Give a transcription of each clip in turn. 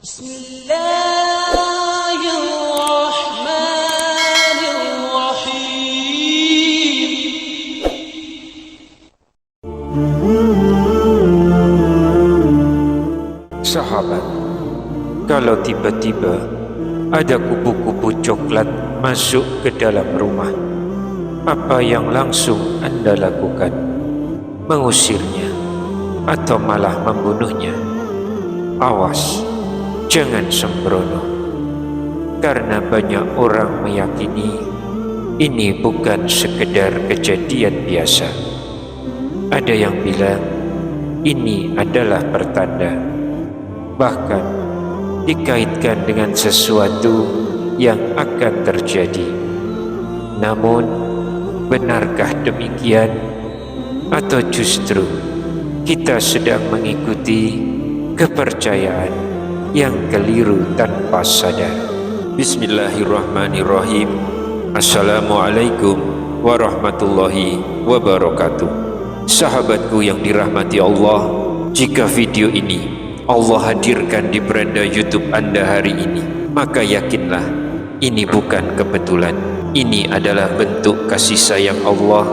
Bismillahirrahmanirrahim. Sahabat, kalau tiba-tiba ada kupu-kupu coklat masuk ke dalam rumah, apa yang langsung Anda lakukan? Mengusirnya atau malah membunuhnya? Awas, jangan sembrono, karena banyak orang meyakini ini bukan sekedar kejadian biasa. Ada yang bilang ini adalah pertanda, bahkan dikaitkan dengan sesuatu yang akan terjadi. Namun, benarkah demikian? Atau justru kita sedang mengikuti kepercayaan yang keliru tanpa sadar? Bismillahirrahmanirrahim. Assalamualaikum warahmatullahi wabarakatuh. Sahabatku yang dirahmati Allah, jika video ini Allah hadirkan di beranda YouTube Anda hari ini, maka yakinlah ini bukan kebetulan. Ini adalah bentuk kasih sayang Allah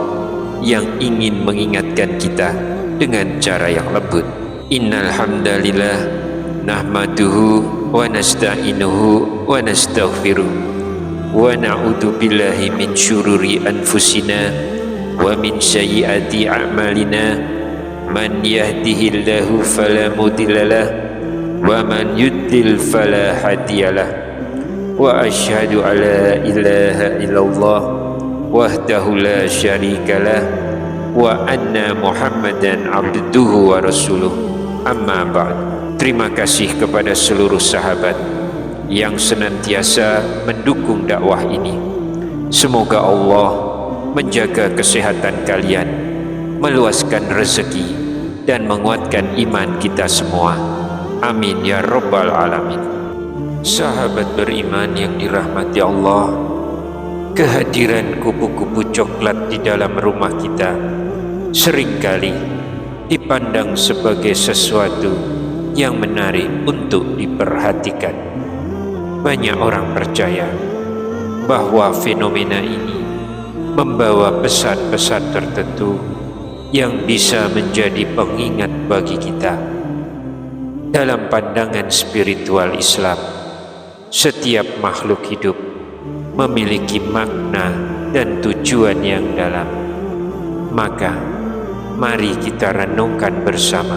yang ingin mengingatkan kita dengan cara yang lembut. Innal hamdalillah nahmaduhu wa nasta'inuhu wa nastaghfiruh wa na'udzu billahi min syururi anfusina wa min sayyiati a'malina. Man yahdihillahu fala mudhillalah wa man yudlil fala hadiyalah. Wa asyhadu alla ilaha illallah wahdahu la syarikalah wa anna Muhammadan abduhu wa rasuluh. Amma ba'd. Terima kasih kepada seluruh sahabat yang senantiasa mendukung dakwah ini. Semoga Allah menjaga kesehatan kalian, meluaskan rezeki, dan menguatkan iman kita semua. Amin ya rabbal alamin. Sahabat beriman yang dirahmati Allah, kehadiran kupu-kupu coklat di dalam rumah kita seringkali dipandang sebagai sesuatu yang menarik untuk diperhatikan. Banyak orang percaya bahwa fenomena ini membawa pesan-pesan tertentu yang bisa menjadi pengingat bagi kita. Dalam pandangan spiritual Islam, setiap makhluk hidup memiliki makna dan tujuan yang dalam. Maka, mari kita renungkan bersama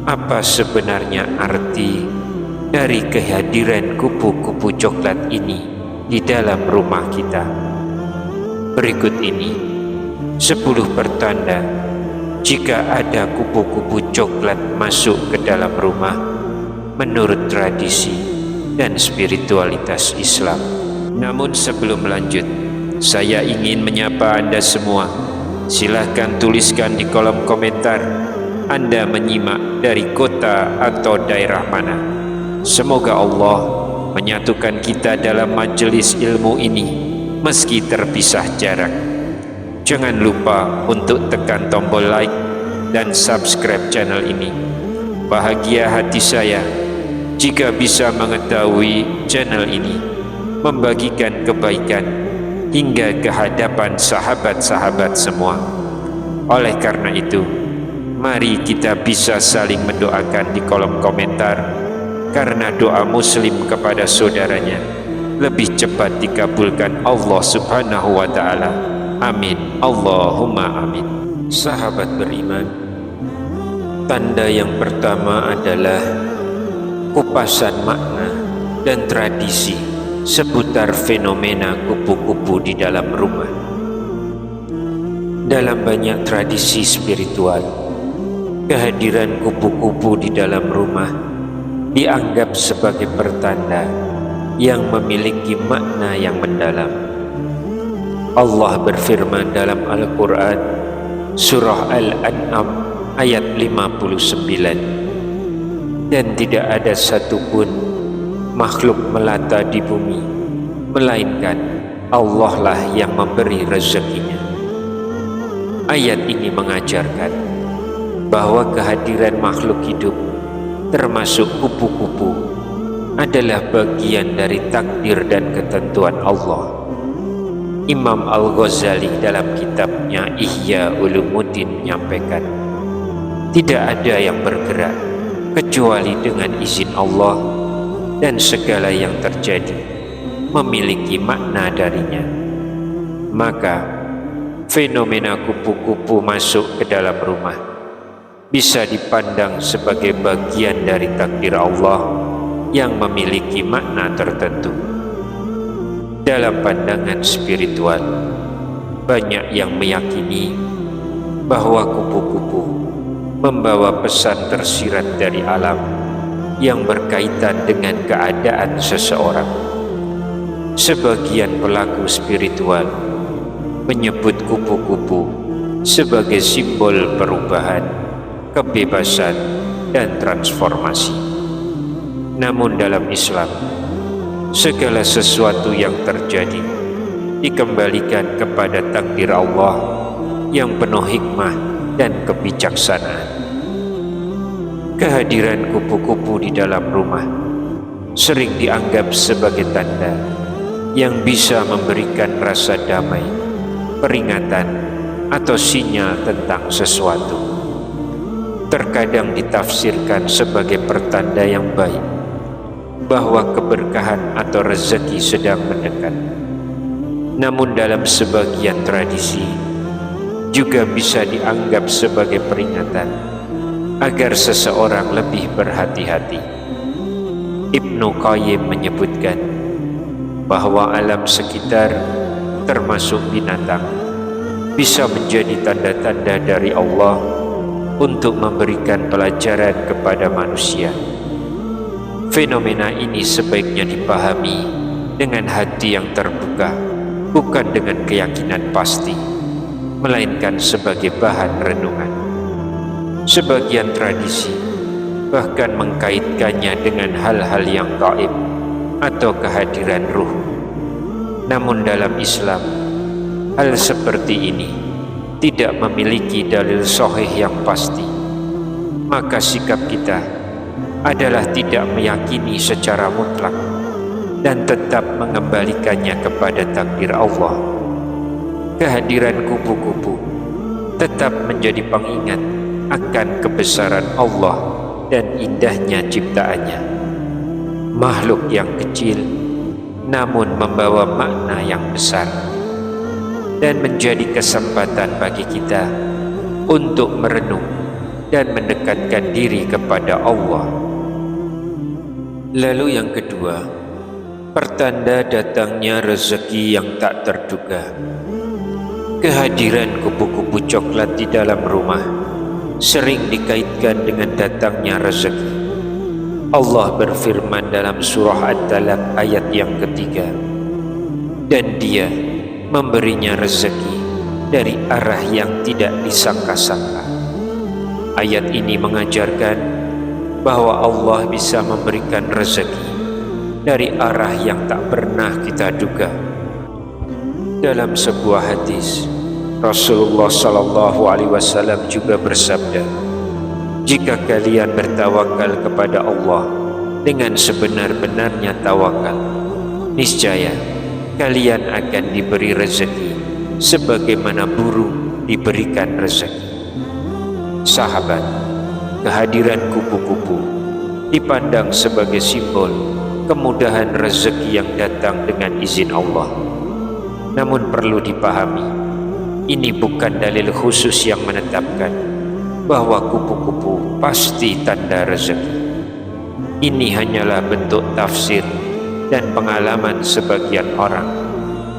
apa sebenarnya arti dari kehadiran kupu-kupu coklat ini di dalam rumah kita. Berikut ini 10 pertanda jika ada kupu-kupu coklat masuk ke dalam rumah menurut tradisi dan spiritualitas Islam. Namun sebelum lanjut, saya ingin menyapa Anda semua. Silahkan tuliskan di kolom komentar Anda menyimak dari kota atau daerah mana. Semoga Allah menyatukan kita dalam majelis ilmu ini meski terpisah jarak. Jangan lupa untuk tekan tombol like dan subscribe channel ini. Bahagia hati saya jika bisa mengetahui channel ini membagikan kebaikan hingga ke hadapan sahabat-sahabat semua. Oleh karena itu, mari kita bisa saling mendoakan di kolom komentar, karena doa muslim kepada saudaranya lebih cepat dikabulkan Allah Subhanahu wa ta'ala. Amin, Allahumma amin. Sahabat beriman, tanda yang pertama adalah kupasan makna dan tradisi seputar fenomena kupu-kupu di dalam rumah. Dalam banyak tradisi spiritual, kehadiran kupu-kupu di dalam rumah dianggap sebagai pertanda yang memiliki makna yang mendalam. Allah berfirman dalam Al-Quran, Surah Al-An'am ayat 59, dan tidak ada satupun makhluk melata di bumi, melainkan Allah lah yang memberi rezekinya. Ayat ini mengajarkan bahwa kehadiran makhluk hidup termasuk kupu-kupu adalah bagian dari takdir dan ketentuan Allah. Imam Al-Ghazali dalam kitabnya Ihya Ulumuddin menyampaikan, tidak ada yang bergerak kecuali dengan izin Allah, dan segala yang terjadi memiliki makna darinya. Maka fenomena kupu-kupu masuk ke dalam rumah bisa dipandang sebagai bagian dari takdir Allah yang memiliki makna tertentu. Dalam pandangan spiritual, banyak yang meyakini bahwa kupu-kupu membawa pesan tersirat dari alam yang berkaitan dengan keadaan seseorang. Sebagian pelaku spiritual menyebut kupu-kupu sebagai simbol perubahan, kebebasan, dan transformasi. Namun dalam Islam, segala sesuatu yang terjadi dikembalikan kepada takdir Allah yang penuh hikmah dan kebijaksanaan. Kehadiran kupu-kupu di dalam rumah sering dianggap sebagai tanda yang bisa memberikan rasa damai, peringatan, atau sinyal tentang sesuatu. Terkadang ditafsirkan sebagai pertanda yang baik bahwa keberkahan atau rezeki sedang mendekat. Namun dalam sebagian tradisi juga bisa dianggap sebagai peringatan agar seseorang lebih berhati-hati. Ibnu Qayyim menyebutkan bahwa alam sekitar termasuk binatang bisa menjadi tanda-tanda dari Allah untuk memberikan pelajaran kepada manusia. Fenomena ini sebaiknya dipahami dengan hati yang terbuka, bukan dengan keyakinan pasti, melainkan sebagai bahan renungan. Sebagian tradisi bahkan mengkaitkannya dengan hal-hal yang gaib atau kehadiran ruh. Namun dalam Islam, hal seperti ini tidak memiliki dalil sahih yang pasti. Maka sikap kita adalah tidak meyakini secara mutlak dan tetap mengembalikannya kepada takdir Allah. Kehadiran kupu-kupu tetap menjadi pengingat akan kebesaran Allah dan indahnya ciptaannya. Makhluk yang kecil namun membawa makna yang besar, dan menjadi kesempatan bagi kita untuk merenung dan mendekatkan diri kepada Allah. Lalu yang kedua, pertanda datangnya rezeki yang tak terduga. Kehadiran kupu-kupu coklat di dalam rumah sering dikaitkan dengan datangnya rezeki. Allah berfirman dalam surah At-Talaq ayat yang ketiga, dan Dia memberinya rezeki dari arah yang tidak disangka-sangka. Ayat ini mengajarkan bahwa Allah bisa memberikan rezeki dari arah yang tak pernah kita duga. Dalam sebuah hadis, Rasulullah SAW juga bersabda, jika kalian bertawakal kepada Allah dengan sebenar-benarnya tawakal, niscaya kalian akan diberi rezeki sebagaimana burung diberikan rezeki. Sahabat, kehadiran kupu-kupu dipandang sebagai simbol kemudahan rezeki yang datang dengan izin Allah. Namun perlu dipahami, ini bukan dalil khusus yang menetapkan bahwa kupu-kupu pasti tanda rezeki. Ini hanyalah bentuk tafsir dan pengalaman sebagian orang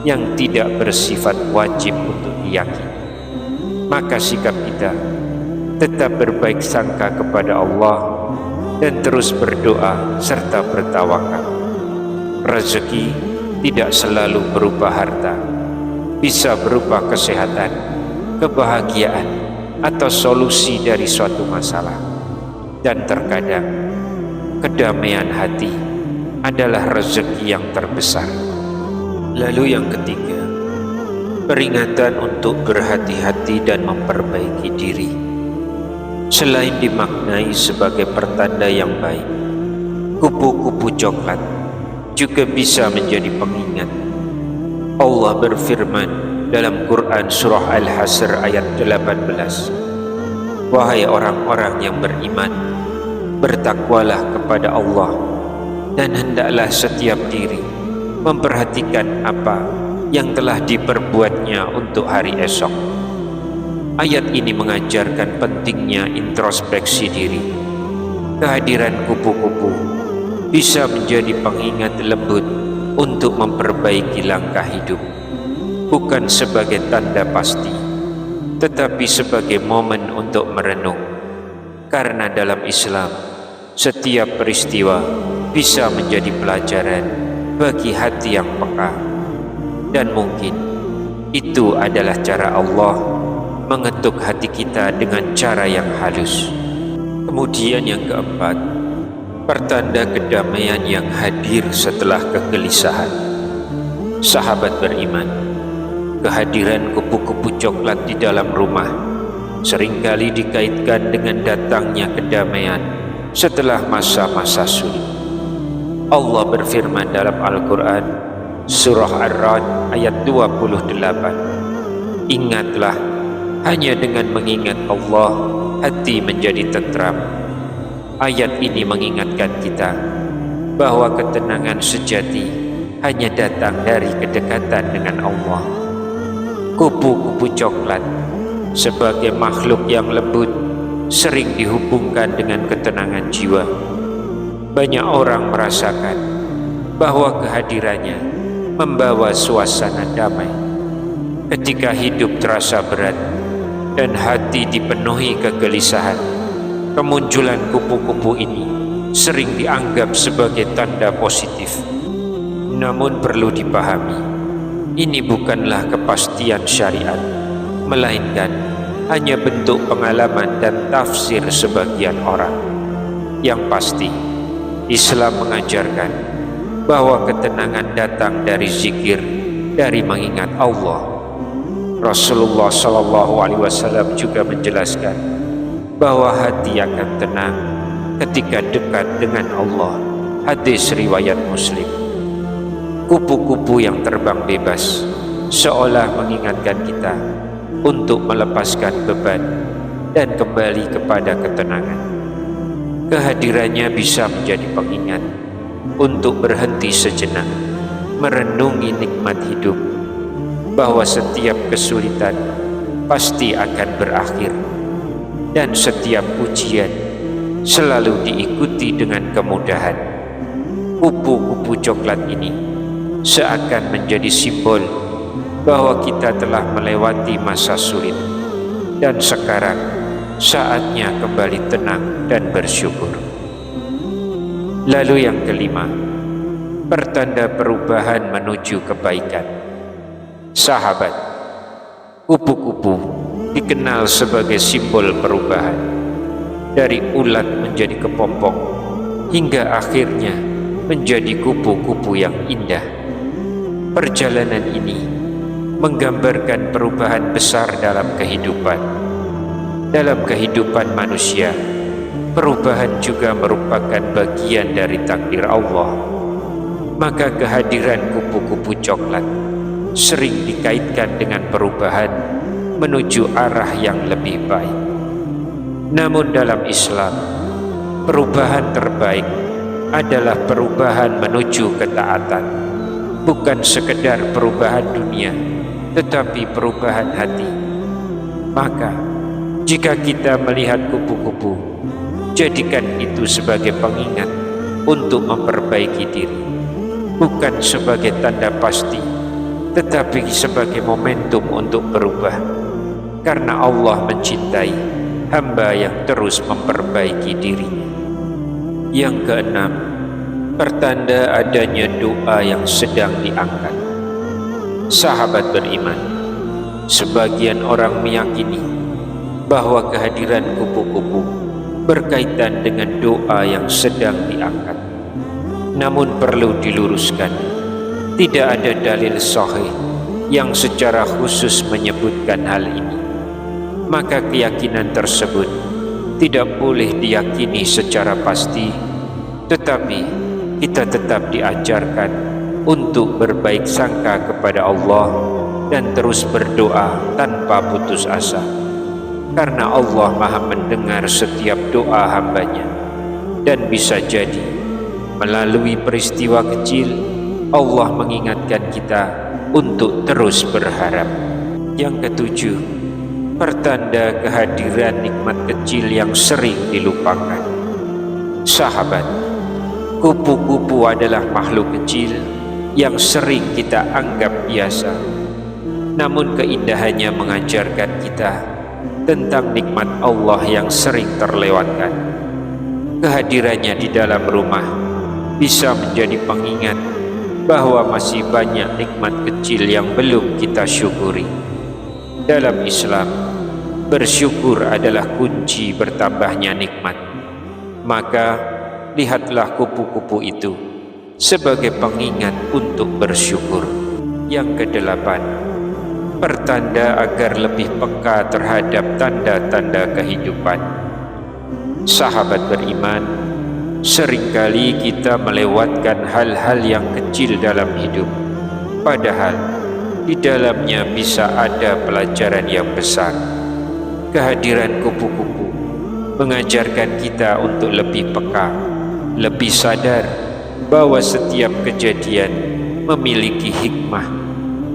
yang tidak bersifat wajib untuk diyakini. Maka sikap kita tetap berbaik sangka kepada Allah dan terus berdoa serta bertawakal. Rezeki tidak selalu berupa harta, bisa berupa kesehatan, kebahagiaan, atau solusi dari suatu masalah. Dan terkadang kedamaian hati adalah rezeki yang terbesar. Lalu yang ketiga, peringatan untuk berhati-hati dan memperbaiki diri. Selain dimaknai sebagai pertanda yang baik, kupu-kupu coklat juga bisa menjadi pengingat. Allah berfirman dalam Quran surah Al-Hasr ayat 18, "Wahai orang-orang yang beriman, bertakwalah kepada Allah dan hendaklah setiap diri memperhatikan apa yang telah diperbuatnya untuk hari esok." Ayat ini mengajarkan pentingnya introspeksi diri. Kehadiran kupu-kupu bisa menjadi pengingat lembut untuk memperbaiki langkah hidup, bukan sebagai tanda pasti, tetapi sebagai momen untuk merenung. Karena dalam Islam, setiap peristiwa bisa menjadi pelajaran bagi hati yang peka. Dan mungkin itu adalah cara Allah mengetuk hati kita dengan cara yang halus. Kemudian yang keempat, pertanda kedamaian yang hadir setelah kegelisahan. Sahabat beriman, kehadiran kupu-kupu coklat di dalam rumah seringkali dikaitkan dengan datangnya kedamaian setelah masa-masa sulit. Allah berfirman dalam Al-Quran surah Ar-Ra'd ayat 28, "Ingatlah, hanya dengan mengingat Allah, hati menjadi tentram." Ayat ini mengingatkan kita bahwa ketenangan sejati hanya datang dari kedekatan dengan Allah. Kupu-kupu coklat sebagai makhluk yang lembut sering dihubungkan dengan ketenangan jiwa. Banyak orang merasakan bahwa kehadirannya membawa suasana damai. Ketika hidup terasa berat dan hati dipenuhi kegelisahan, kemunculan kupu-kupu ini sering dianggap sebagai tanda positif. Namun perlu dipahami, ini bukanlah kepastian syariat, melainkan hanya bentuk pengalaman dan tafsir sebagian orang. Yang pasti, Islam mengajarkan bahwa ketenangan datang dari zikir, dari mengingat Allah. Rasulullah SAW juga menjelaskan bahwa hati akan tenang ketika dekat dengan Allah. Hadis riwayat Muslim. Kupu-kupu yang terbang bebas seolah mengingatkan kita untuk melepaskan beban dan kembali kepada ketenangan. Kehadirannya bisa menjadi pengingat untuk berhenti sejenak, merenungi nikmat hidup, bahwa setiap kesulitan pasti akan berakhir dan setiap ujian selalu diikuti dengan kemudahan. Kupu-kupu coklat ini seakan menjadi simbol bahwa kita telah melewati masa sulit dan sekarang saatnya kembali tenang dan bersyukur. Lalu yang kelima, pertanda perubahan menuju kebaikan. Sahabat, kupu-kupu dikenal sebagai simbol perubahan, dari ulat menjadi kepompong hingga akhirnya menjadi kupu-kupu yang indah. Perjalanan ini menggambarkan perubahan besar dalam kehidupan. Dalam kehidupan manusia, perubahan juga merupakan bagian dari takdir Allah. Maka kehadiran kupu-kupu coklat sering dikaitkan dengan perubahan menuju arah yang lebih baik. Namun dalam Islam, perubahan terbaik adalah perubahan menuju ketaatan, bukan sekedar perubahan dunia, tetapi perubahan hati. Maka, jika kita melihat kupu-kupu, jadikan itu sebagai pengingat untuk memperbaiki diri, bukan sebagai tanda pasti, tetapi sebagai momentum untuk berubah. Karena Allah mencintai hamba yang terus memperbaiki dirinya. Yang keenam, pertanda adanya doa yang sedang diangkat. Sahabat beriman, sebagian orang meyakini bahwa kehadiran kupu-kupu berkaitan dengan doa yang sedang diangkat. Namun perlu diluruskan, tidak ada dalil sahih yang secara khusus menyebutkan hal ini. Maka keyakinan tersebut tidak boleh diyakini secara pasti tetapi kita tetap diajarkan untuk berbaik sangka kepada Allah dan terus berdoa tanpa putus asa, karena Allah Maha mendengar setiap doa hambanya. Dan bisa jadi melalui peristiwa kecil Allah mengingatkan kita untuk terus berharap. Yang ketujuh, pertanda kehadiran nikmat kecil yang sering dilupakan. Sahabat, kupu-kupu adalah makhluk kecil yang sering kita anggap biasa, namun keindahannya mengajarkan kita tentang nikmat Allah yang sering terlewatkan. Kehadirannya di dalam rumah bisa menjadi pengingat bahwa masih banyak nikmat kecil yang belum kita syukuri. Dalam Islam, bersyukur adalah kunci bertambahnya nikmat. Maka lihatlah kupu-kupu itu sebagai pengingat untuk bersyukur. Yang kedelapan, pertanda agar lebih peka terhadap tanda-tanda kehidupan. Sahabat beriman, seringkali kita melewatkan hal-hal yang kecil dalam hidup, padahal di dalamnya bisa ada pelajaran yang besar. Kehadiran kupu-kupu mengajarkan kita untuk lebih peka, lebih sadar bahwa setiap kejadian memiliki hikmah,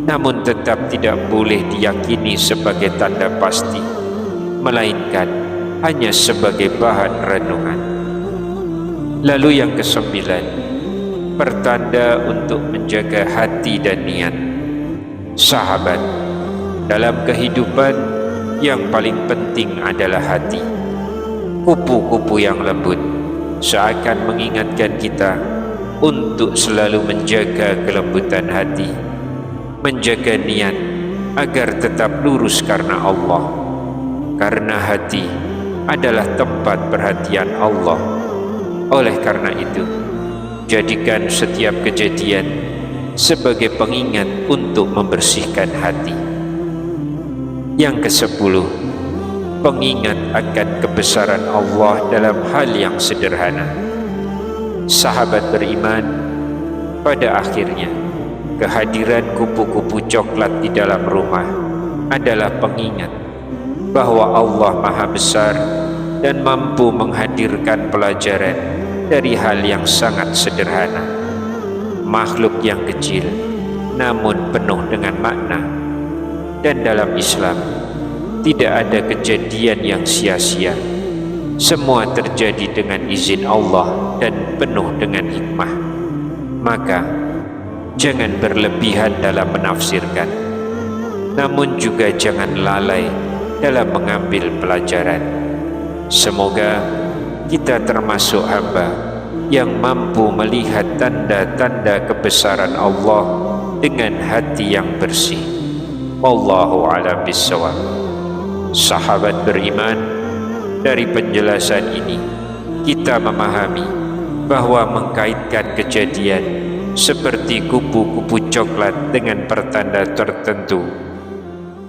namun tetap tidak boleh diyakini sebagai tanda pasti, melainkan hanya sebagai bahan renungan. Lalu yang kesembilan, pertanda untuk menjaga hati dan niat. Sahabat, dalam kehidupan yang paling penting adalah hati. Kupu-kupu yang lembut seakan mengingatkan kita untuk selalu menjaga kelembutan hati, menjaga niat agar tetap lurus karena Allah, karena hati adalah tempat perhatian Allah. Oleh karena itu, jadikan setiap kejadian sebagai pengingat untuk membersihkan hati. Yang ke-10, pengingat akan kebesaran Allah dalam hal yang sederhana. Sahabat beriman, pada akhirnya kehadiran kupu-kupu coklat di dalam rumah adalah pengingat bahwa Allah Maha Besar dan mampu menghadirkan pelajaran dari hal yang sangat sederhana. Makhluk yang kecil namun penuh dengan makna. Dan dalam Islam tidak ada kejadian yang sia-sia. Semua terjadi dengan izin Allah dan penuh dengan hikmah. Maka jangan berlebihan dalam menafsirkan, namun juga jangan lalai dalam mengambil pelajaran. Semoga kita termasuk hamba yang mampu melihat tanda-tanda kebesaran Allah dengan hati yang bersih. Wallahu a'lam bishawab. Sahabat beriman, dari penjelasan ini kita memahami bahwa mengkaitkan kejadian seperti kupu-kupu coklat dengan pertanda tertentu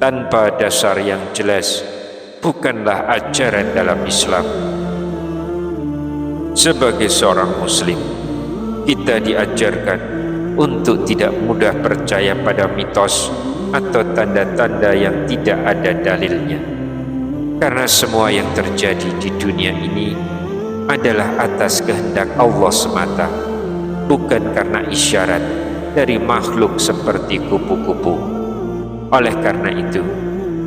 tanpa dasar yang jelas bukanlah ajaran dalam Islam. Sebagai seorang muslim, kita diajarkan untuk tidak mudah percaya pada mitos atau tanda-tanda yang tidak ada dalilnya, karena semua yang terjadi di dunia ini adalah atas kehendak Allah semata, bukan karena isyarat dari makhluk seperti kupu-kupu. Oleh karena itu,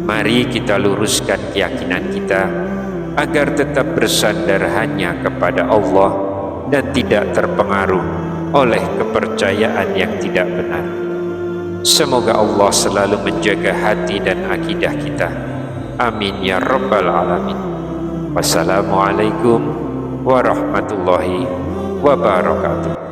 mari kita luruskan keyakinan kita agar tetap bersandar hanya kepada Allah dan tidak terpengaruh oleh kepercayaan yang tidak benar. Semoga Allah selalu menjaga hati dan akidah kita. Amin ya rabbal alamin. Wassalamualaikum warahmatullahi wabarakatuh.